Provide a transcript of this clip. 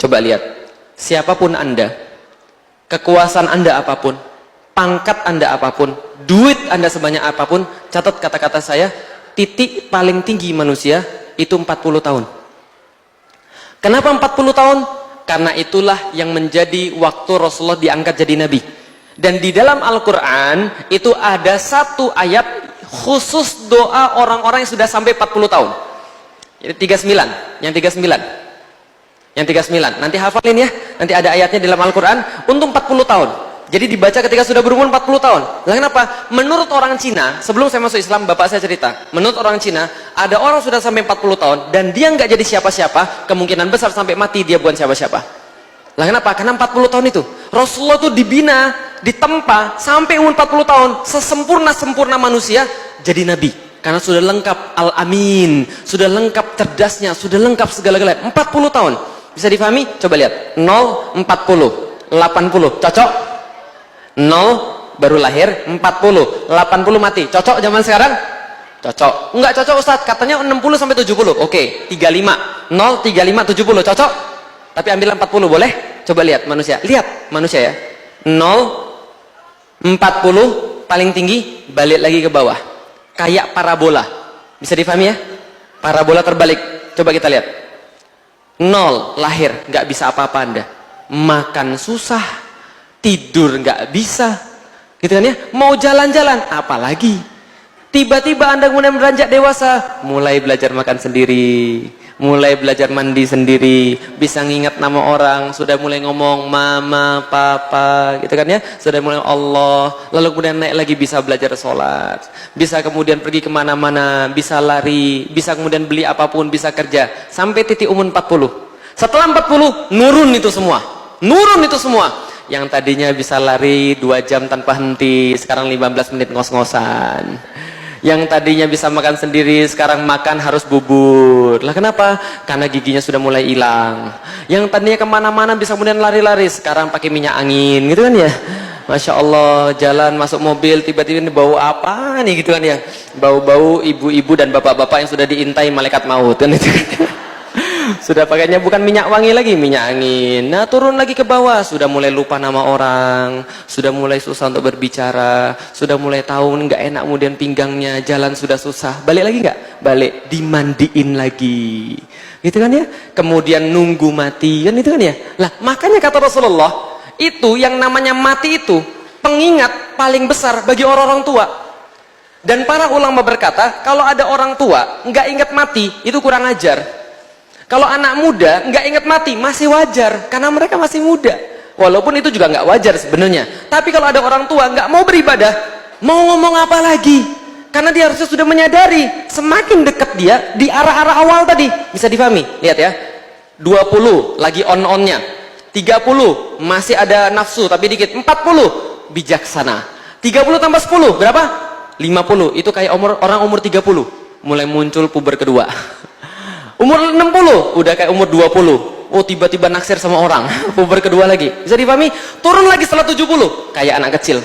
Coba lihat, siapapun Anda, kekuasaan Anda apapun, pangkat Anda apapun, duit Anda sebanyak apapun, catat kata-kata saya, titik paling tinggi manusia itu 40 tahun. Kenapa 40 tahun? Karena itulah yang menjadi waktu Rasulullah diangkat jadi Nabi. Dan di dalam Al-Quran itu ada satu ayat khusus doa orang-orang yang sudah sampai 40 tahun. Jadi 39, yang 39. Yang 39, nanti hafalin ya, nanti ada ayatnya di dalam Al-Quran untuk 40 tahun. Jadi dibaca ketika sudah berumur 40 tahun. Lah kenapa? Menurut orang Cina, sebelum saya masuk Islam, bapak saya cerita, menurut orang Cina, ada orang sudah sampai 40 tahun, dan dia nggak jadi siapa-siapa, kemungkinan besar sampai mati dia bukan siapa-siapa. Lah kenapa? Karena 40 tahun itu, Rasulullah itu dibina, ditempa, sampai umur 40 tahun, sesempurna-sempurna manusia, jadi Nabi. Karena sudah lengkap Al-Amin, sudah lengkap cerdasnya, sudah lengkap segala-galanya, 40 tahun. Bisa difahami? Coba lihat. 0, 40, 80. Cocok? 0 baru lahir, 40, 80 mati. Cocok zaman sekarang? Cocok. Enggak cocok Ustaz, katanya 60 sampai 70. Oke, 35. 0, 35, 70. Cocok? Tapi ambil 40 boleh? Coba lihat manusia. Lihat manusia ya. 0, 40 paling tinggi, balik lagi ke bawah. Kayak parabola. Bisa difahami ya? Parabola terbalik. Coba kita lihat. 0 lahir, nggak bisa apa-apa Anda, makan susah, tidur nggak bisa, gitu kan ya, mau jalan-jalan apalagi, tiba-tiba Anda kemudian beranjak dewasa, mulai belajar makan sendiri, mulai belajar mandi sendiri, bisa ngingat nama orang, sudah mulai ngomong mama, papa, gitu kan ya, sudah mulai Allah, lalu kemudian naik lagi bisa belajar sholat, bisa kemudian pergi kemana-mana, bisa lari, bisa kemudian beli apapun, bisa kerja, sampai titik umur 40. Setelah 40, nurun itu semua, nurun itu semua. Yang tadinya bisa lari 2 jam tanpa henti, sekarang 15 menit ngos-ngosan. Yang tadinya bisa makan sendiri, sekarang makan harus bubur. Lah kenapa? Karena giginya sudah mulai hilang. Yang tadinya kemana-mana bisa kemudian lari-lari, sekarang pakai minyak angin, gitu kan ya. Masya Allah, jalan masuk mobil, tiba-tiba ini bau apa nih, gitu kan ya. Bau-bau ibu-ibu dan bapak-bapak yang sudah diintai malaikat maut, kan itu. Sudah pakainya bukan minyak wangi lagi, minyak angin. Nah turun lagi ke bawah, sudah mulai lupa nama orang, sudah mulai susah untuk berbicara, sudah mulai tahu nggak enak kemudian pinggangnya, jalan sudah susah. Balik lagi nggak? Balik, dimandiin lagi, gitu kan ya. Kemudian nunggu mati, kan itu kan ya. Lah makanya kata Rasulullah, itu yang namanya mati itu pengingat paling besar bagi orang-orang tua. Dan para ulama berkata, kalau ada orang tua nggak ingat mati, itu kurang ajar. Kalau anak muda nggak ingat mati masih wajar karena mereka masih muda. Walaupun itu juga nggak wajar sebenarnya. Tapi kalau ada orang tua nggak mau beribadah, mau ngomong apa lagi? Karena dia harusnya sudah menyadari semakin dekat dia di arah-arah awal tadi. Bisa difahami? Lihat ya. 20 lagi on-onnya. 30 masih ada nafsu tapi dikit. 40 bijaksana. 30 tambah 10 berapa? 50. Itu kayak orang umur 30 mulai muncul puber kedua. Umur 60 udah kayak umur 20. Oh tiba-tiba naksir sama orang. Puber kedua lagi. Bisa dipahami? Turun lagi setelah 70 kayak anak kecil.